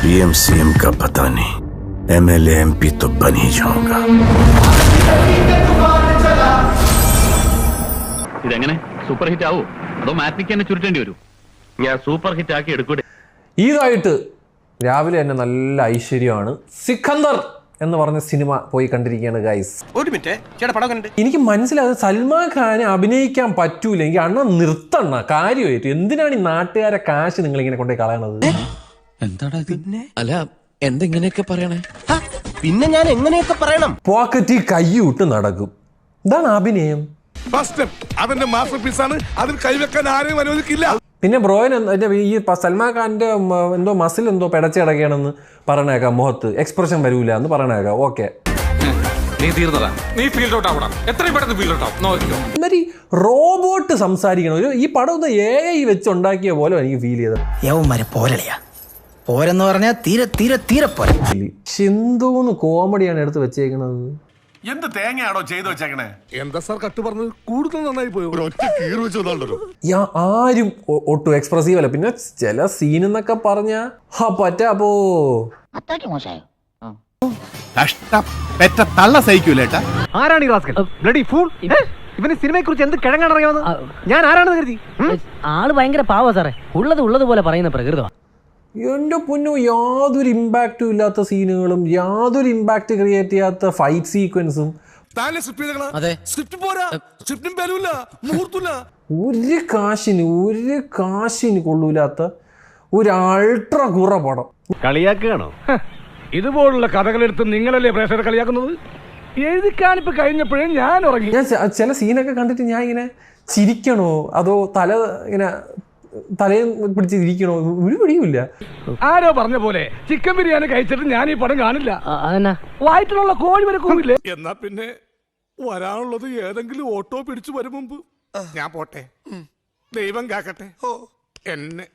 PM CM का पता नहीं, एमएलए एमपी तो बन ही जाऊंगा. ഇതെങ്ങനെ സൂപ്പർ ഹിറ്റ് ആവോ അതോ മാറ്റിക്ക് തന്നെ ചുരുട്ടേണ്ടി വരും? ഞാൻ സൂപ്പർ ഹിറ്റ് ആക്കി എടുക്കൂടെ. ഈതായിട്ട് രാവിലെ തന്നെ നല്ല ഐശ്വര്യമാണ്. സിക്കന്ദർ എന്ന് പറഞ്ഞ സിനിമ പോയി കണ്ടിരിക്കുകയാണ് ഗൈസ്. ഒരു മിനിറ്റ് ചേട്ടാ, പടം കണ്ടിട്ട് എനിക്ക് മനസ്സിലായത് സൽമാൻ ഖാനെ അഭിനയിക്കാൻ പറ്റൂല. എനിക്ക് അണ്ണ നിർത്തണ്ണ കാര്യമായിട്ട്. എന്തിനാണ് ഈ നാട്ടുകാരെ കാശ് നിങ്ങൾ ഇങ്ങനെ കൊണ്ടേ കളയണത്? എന്താടാ അല്ല എന്തെങ്ങനെയൊക്കെ പറയണേ? പിന്നെ ഞാൻ എങ്ങനെയൊക്കെ പറയണം? പോക്കറ്റിൽ കൈവിട്ട് നടക്കും. ഇതാണ് അഭിനയം. അവന്റെ മാസ്റ്റർ പീസാണ്, അതിൽ കൈവെക്കാൻ ആരെയും അനുവദിക്കില്ല. പിന്നെ ബ്രോയിന് ഈ സൽമാൻ ഖാന്റെ എന്തോ മസിൽ എന്തോ പിടച്ചിടക്കുകയാണെന്ന് പറയണേക്കാം. മുഖത്ത് എക്സ്പ്രഷൻ വരൂല എന്ന് പറയണേക്കാം. ഓക്കെ, എന്നൊരു റോബോട്ട് സംസാരിക്കണം. ഒരു ഈ പടം ഒന്ന് AI വെച്ച് ഉണ്ടാക്കിയ പോലെ എനിക്ക് ഫീൽ ചെയ്തത്. പോരെന്ന് പറഞ്ഞാൽ തീരെ തീരെ തീരെ പോരെ. എന്തോന്ന് കോമഡിയാണ് എടുത്ത് വെച്ചേക്കണത്. എന്ത് തേങ്ങയാണോ ചെയ്തു വെച്ചേക്കണേ? എന്താ സാർ കട്ട് പറഞ്ഞത്? കൂടുതൽ നന്നായി പോയി. ഒറ്റ കീറ് വെച്ചോ. ആരും ഒട്ടും എക്സ്പ്രസീവ് അല്ല. പിന്നെ ചില സീൻ എന്നൊക്കെ പറഞ്ഞ പറ്റാപ്പോ തള്ള സഹിക്കൂലേട്ടാ. ആരാണ് ഈ റാസ്കൽ? Bloody fool. ഇവന് സിനിമയെ കുറിച്ച് എന്ത് കിഴങ്ങാണ് അറിയാവുന്നത്? ഞാൻ ആരാണെന്ന് കരുതി? ആള് ഭയങ്കര പാവ സാറേ. ഉള്ളതുപോലെ പറയുന്ന പ്രകൃതമാണ്. എൻ്റെ പൊന്നു, യാതൊരു ഇമ്പാക്റ്റും ഇല്ലാത്ത സീനുകളും യാതൊരു ഇമ്പാക്റ്റ് ക്രിയേറ്റ് ചെയ്യാത്ത ഫൈറ്റ് സീക്വൻസും. ഒരു കാശിന് കൊള്ളൂലാത്ത ഒരു അൾട്രാ കുറ പടം. കളിയാക്കുകയാണോ? ഇതുപോലുള്ള കഥകളെടുത്ത് നിങ്ങളല്ലേ പ്രേക്ഷകരെ കളിയാക്കുന്നത്? എഴുതിക്കാണിപ്പ് കഴിഞ്ഞപ്പോഴേ ഞാൻ ഉറങ്ങി. ഞാൻ ചില സീനൊക്കെ കണ്ടിട്ട് ഞാൻ ഇങ്ങനെ ചിരിക്കണോ അതോ ഇങ്ങനെ തലയും പിടിച്ചിരിക്കണോ ഒരു പിടിയുമില്ല. ആരോ പറഞ്ഞ പോലെ ചിക്കൻ ബിരിയാണി കഴിച്ചിട്ട് ഞാൻ ഈ പടം കാണില്ല. വയറ്റിലുള്ള കോഴി വരെ കൂടില്ലേ? എന്നാ പിന്നെ വരാനുള്ളത് ഏതെങ്കിലും ഓട്ടോ പിടിച്ചു വരും മുമ്പ് ഞാൻ പോട്ടെ. ദൈവം കാക്കട്ടെ എന്നെ.